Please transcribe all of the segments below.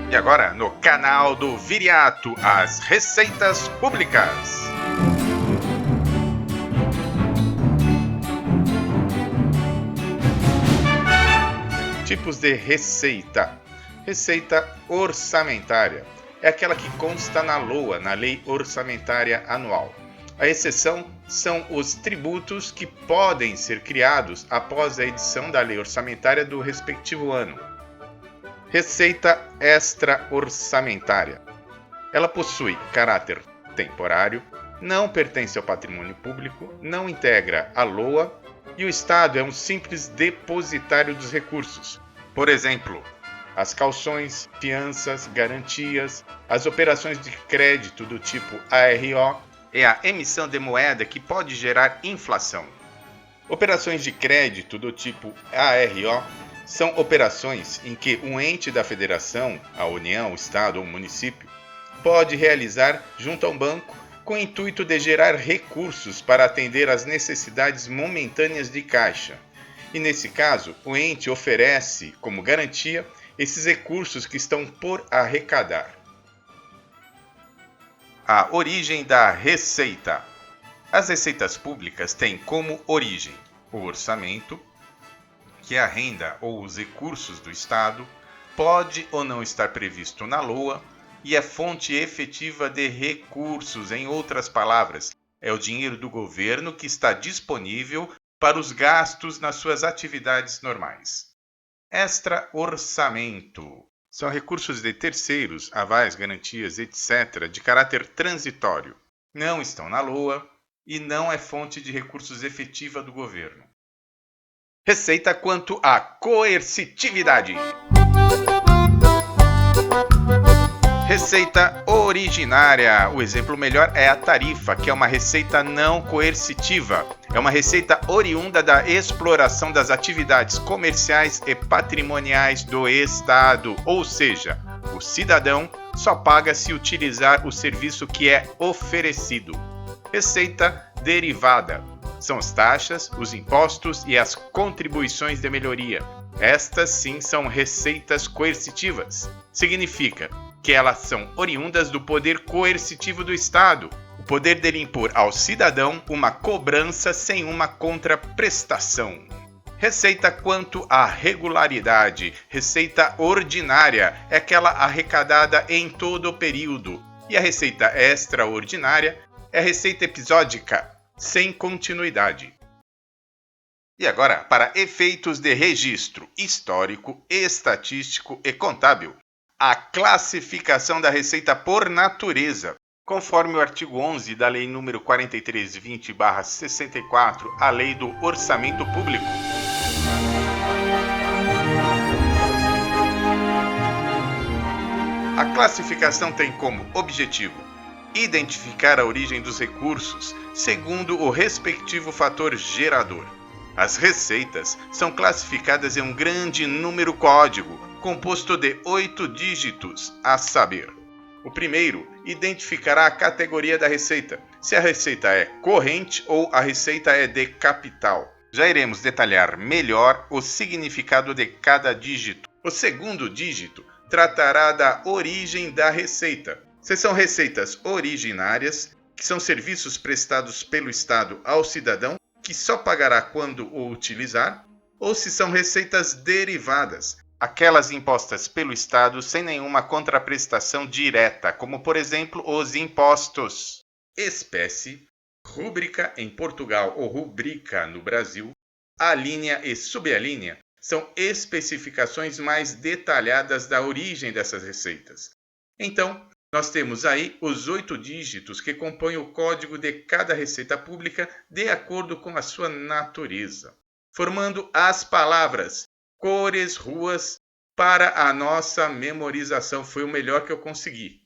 E agora, no canal do Viriato, as receitas públicas. Tipos de receita. Receita orçamentária é aquela que consta na LOA, na Lei Orçamentária Anual. A exceção são os tributos que podem ser criados após a edição da lei orçamentária do respectivo ano. Receita extra-orçamentária. Ela possui caráter temporário, não pertence ao patrimônio público, não integra a LOA e o Estado é um simples depositário dos recursos. Por exemplo, as cauções, fianças, garantias, as operações de crédito do tipo ARO e a emissão de moeda que pode gerar inflação. Operações de crédito do tipo ARO são operações em que um ente da federação, a União, o Estado ou o município, pode realizar junto a um banco com o intuito de gerar recursos para atender às necessidades momentâneas de caixa. E nesse caso, o ente oferece como garantia esses recursos que estão por arrecadar. A origem da receita. As receitas públicas têm como origem o orçamento, que é a renda ou os recursos do Estado, pode ou não estar previsto na LOA e é fonte efetiva de recursos. Em outras palavras, é o dinheiro do governo que está disponível para os gastos nas suas atividades normais. Extra-orçamento. São recursos de terceiros, avais, garantias, etc., de caráter transitório. Não estão na LOA e não é fonte de recursos efetiva do governo. Receita quanto à coercitividade. Receita originária. O exemplo melhor é a tarifa, que é uma receita não coercitiva. É uma receita oriunda da exploração das atividades comerciais e patrimoniais do Estado, ou seja, o cidadão só paga se utilizar o serviço que é oferecido. Receita derivada. São as taxas, os impostos e as contribuições de melhoria. Estas sim são receitas coercitivas. Significa que elas são oriundas do poder coercitivo do Estado, o poder dele impor ao cidadão uma cobrança sem uma contraprestação. Receita quanto à regularidade. Receita ordinária é aquela arrecadada em todo o período. E a receita extraordinária é a receita episódica, sem continuidade. E agora, para efeitos de registro histórico, estatístico e contábil, a classificação da receita por natureza, conforme o artigo 11 da Lei nº 4320/64, a Lei do Orçamento Público. A classificação tem como objetivo identificar a origem dos recursos segundo o respectivo fator gerador. As receitas são classificadas em um grande número código, composto de 8 dígitos, a saber: o primeiro identificará a categoria da receita, se a receita é corrente ou a receita é de capital. Já iremos detalhar melhor o significado de cada dígito. O segundo dígito tratará da origem da receita. Se são receitas originárias, que são serviços prestados pelo Estado ao cidadão, que só pagará quando o utilizar, ou se são receitas derivadas, aquelas impostas pelo Estado sem nenhuma contraprestação direta, como por exemplo os impostos. Espécie, rúbrica em Portugal ou rubrica no Brasil, alínea e subalínea são especificações mais detalhadas da origem dessas receitas. Então, nós temos aí os 8 dígitos que compõem o código de cada receita pública de acordo com a sua natureza, formando as palavras cores, ruas, para a nossa memorização. Foi o melhor que eu consegui.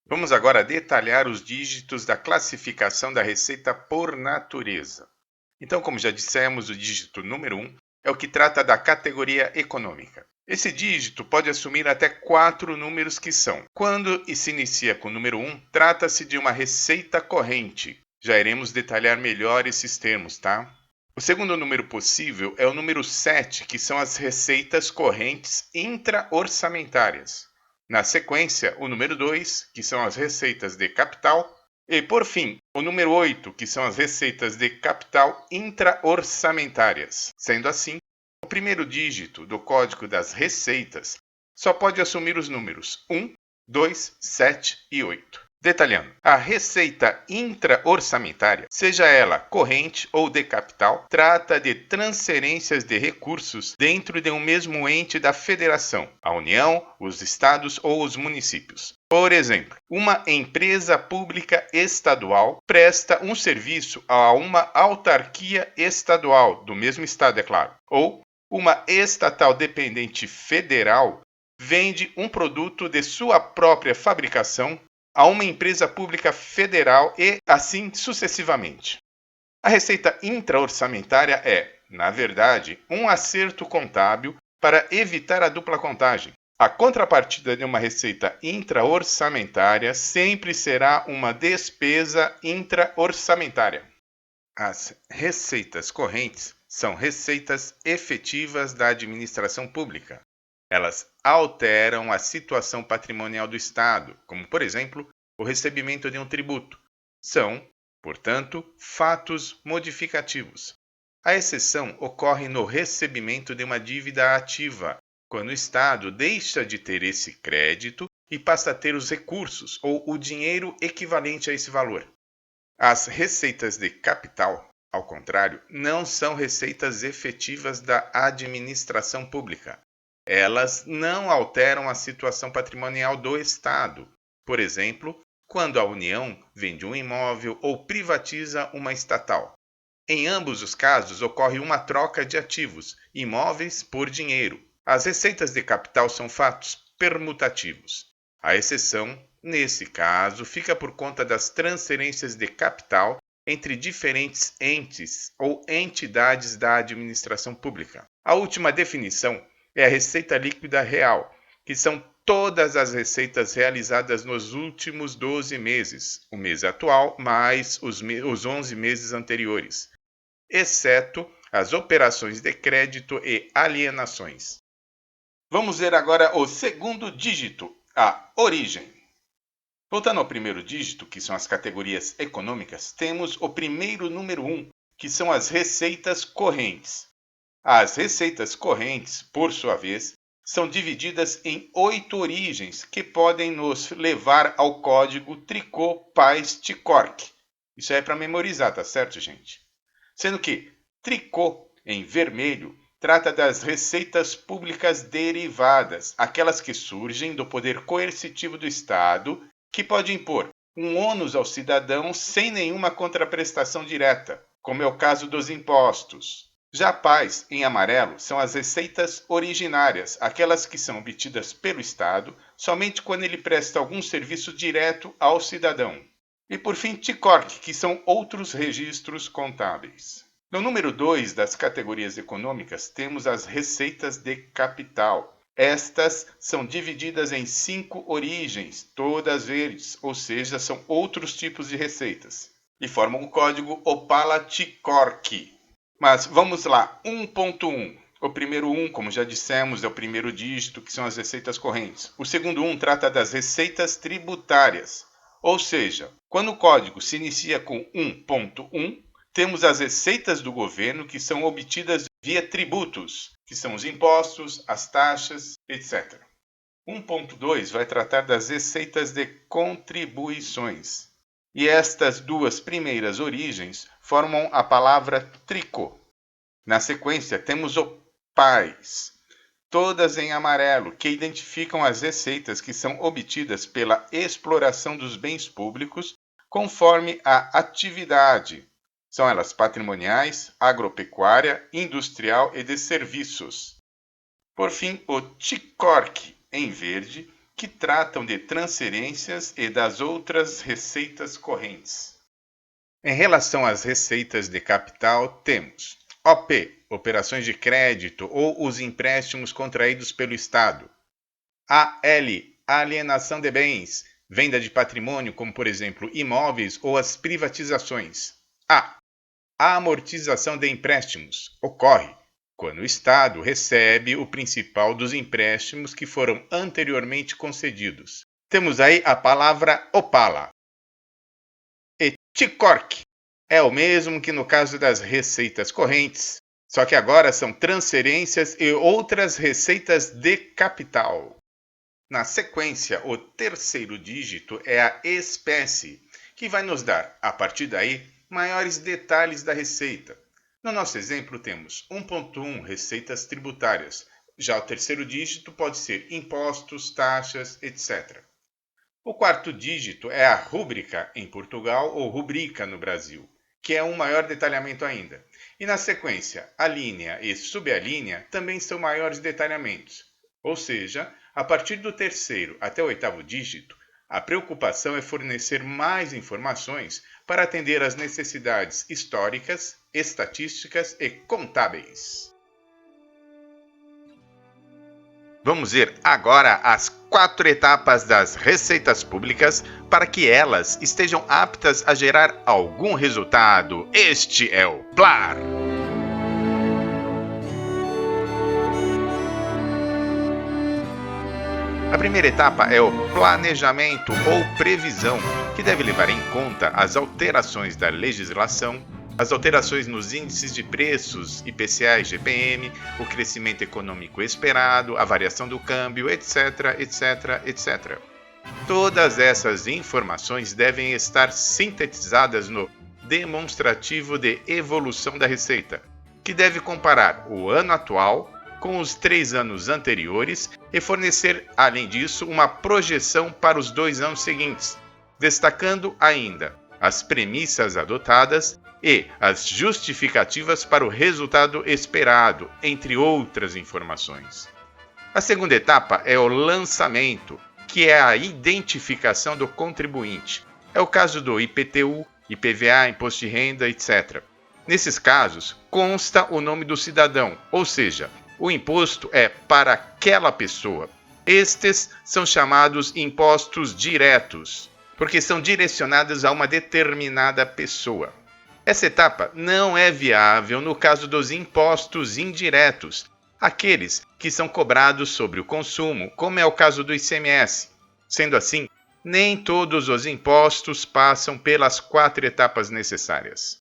Vamos agora detalhar os dígitos da classificação da receita por natureza. Então, como já dissemos, o dígito número 1 é o que trata da categoria econômica. Esse dígito pode assumir até 4 números que são. Quando se inicia com o número 1, trata-se de uma receita corrente. Já iremos detalhar melhor esses termos, tá? O segundo número possível é o número 7, que são as receitas correntes intra-orçamentárias. Na sequência, o número 2, que são as receitas de capital. E, por fim, o número 8, que são as receitas de capital intra-orçamentárias. Sendo assim, o primeiro dígito do código das receitas só pode assumir os números 1, 2, 7 e 8. Detalhando, a receita intra-orçamentária, seja ela corrente ou de capital, trata de transferências de recursos dentro de um mesmo ente da federação, a União, os estados ou os municípios. Por exemplo, uma empresa pública estadual presta um serviço a uma autarquia estadual, do mesmo estado, é claro, ou uma estatal dependente federal vende um produto de sua própria fabricação a uma empresa pública federal e assim sucessivamente. A receita intra-orçamentária é, na verdade, um acerto contábil para evitar a dupla contagem. A contrapartida de uma receita intra-orçamentária sempre será uma despesa intra-orçamentária. As receitas correntes são receitas efetivas da administração pública. Elas alteram a situação patrimonial do Estado, como, por exemplo, o recebimento de um tributo. São, portanto, fatos modificativos. A exceção ocorre no recebimento de uma dívida ativa, quando o Estado deixa de ter esse crédito e passa a ter os recursos ou o dinheiro equivalente a esse valor. As receitas de capital, ao contrário, não são receitas efetivas da administração pública. Elas não alteram a situação patrimonial do Estado. Por exemplo, quando a União vende um imóvel ou privatiza uma estatal. Em ambos os casos, ocorre uma troca de ativos, imóveis por dinheiro. As receitas de capital são fatos permutativos. A exceção, nesse caso, fica por conta das transferências de capital entre diferentes entes ou entidades da administração pública. A última definição é a receita líquida real, que são todas as receitas realizadas nos últimos 12 meses, o mês atual mais os 11 meses anteriores, exceto as operações de crédito e alienações. Vamos ver agora o segundo dígito, a origem. Voltando ao primeiro dígito, que são as categorias econômicas, temos o primeiro número 1, que são as receitas correntes. As receitas correntes, por sua vez, são divididas em 8 origens que podem nos levar ao código Tricot-Pais-Ticorc. Isso é para memorizar, tá certo, gente? Sendo que Tricot, em vermelho, trata das receitas públicas derivadas, aquelas que surgem do poder coercitivo do Estado, que pode impor um ônus ao cidadão sem nenhuma contraprestação direta, como é o caso dos impostos. Já pais, em amarelo, são as receitas originárias, aquelas que são obtidas pelo Estado somente quando ele presta algum serviço direto ao cidadão. E por fim, TICORC, que são outros registros contábeis. No número 2 das categorias econômicas, temos as receitas de capital. Estas são divididas em 5 origens, todas verdes, ou seja, são outros tipos de receitas, e formam o código Opala-TICORC. Mas vamos lá, 1.1. O primeiro 1, como já dissemos, é o primeiro dígito, que são as receitas correntes. O segundo 1 trata das receitas tributárias. Ou seja, quando o código se inicia com 1.1, temos as receitas do governo que são obtidas via tributos, que são os impostos, as taxas, etc. 1.2 vai tratar das receitas de contribuições. E estas duas primeiras origens formam a palavra tricô. Na sequência, temos o PAIS, todas em amarelo, que identificam as receitas que são obtidas pela exploração dos bens públicos conforme a atividade. São elas patrimoniais, agropecuária, industrial e de serviços. Por fim, o TICORC, em verde, que tratam de transferências e das outras receitas correntes. Em relação às receitas de capital, temos OP, operações de crédito ou os empréstimos contraídos pelo Estado. AL, alienação de bens, venda de patrimônio, como por exemplo imóveis ou as privatizações. A, A amortização de empréstimos ocorre quando o Estado recebe o principal dos empréstimos que foram anteriormente concedidos. Temos aí a palavra opala. E TICORC é o mesmo que no caso das receitas correntes, só que agora são transferências e outras receitas de capital. Na sequência, o terceiro dígito é a espécie, que vai nos dar, a partir daí, maiores detalhes da receita. No nosso exemplo, temos 1.1 receitas tributárias. Já o terceiro dígito pode ser impostos, taxas, etc. O quarto dígito é a rúbrica em Portugal ou rubrica no Brasil, que é um maior detalhamento ainda. E na sequência, a linha e subalínea também são maiores detalhamentos. Ou seja, a partir do terceiro até o oitavo dígito, a preocupação é fornecer mais informações para atender às necessidades históricas, estatísticas e contábeis. Vamos ver agora as 4 etapas das receitas públicas para que elas estejam aptas a gerar algum resultado. Este é o PLAR. A primeira etapa é o planejamento ou previsão, que deve levar em conta as alterações da legislação, as alterações nos índices de preços, IPCA e GPM, o crescimento econômico esperado, a variação do câmbio, etc, etc, etc. Todas essas informações devem estar sintetizadas no demonstrativo de evolução da receita, que deve comparar o ano atual com os 3 anos anteriores e fornecer, além disso, uma projeção para os 2 anos seguintes, destacando ainda as premissas adotadas e as justificativas para o resultado esperado, entre outras informações. A segunda etapa é o lançamento, que é a identificação do contribuinte. É o caso do IPTU, IPVA, Imposto de Renda, etc. Nesses casos, consta o nome do cidadão, ou seja, o imposto é para aquela pessoa. Estes são chamados impostos diretos, porque são direcionados a uma determinada pessoa. Essa etapa não é viável no caso dos impostos indiretos, aqueles que são cobrados sobre o consumo, como é o caso do ICMS. Sendo assim, nem todos os impostos passam pelas 4 etapas necessárias.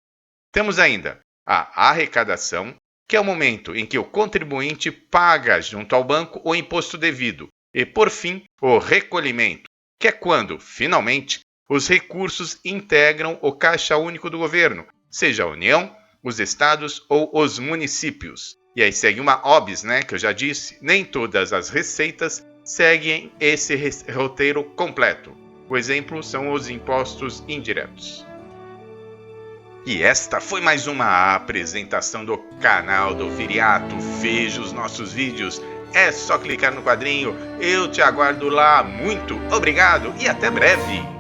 Temos ainda a arrecadação, que é o momento em que o contribuinte paga junto ao banco o imposto devido, e, por fim, o recolhimento, que é quando, finalmente, os recursos integram o Caixa Único do Governo, seja a União, os estados ou os municípios. E aí segue uma OBS, que eu já disse, nem todas as receitas seguem esse roteiro completo. O exemplo são os impostos indiretos. E esta foi mais uma apresentação do canal do Viriato. Veja os nossos vídeos. É só clicar no quadrinho. Eu te aguardo lá. Muito obrigado e até breve.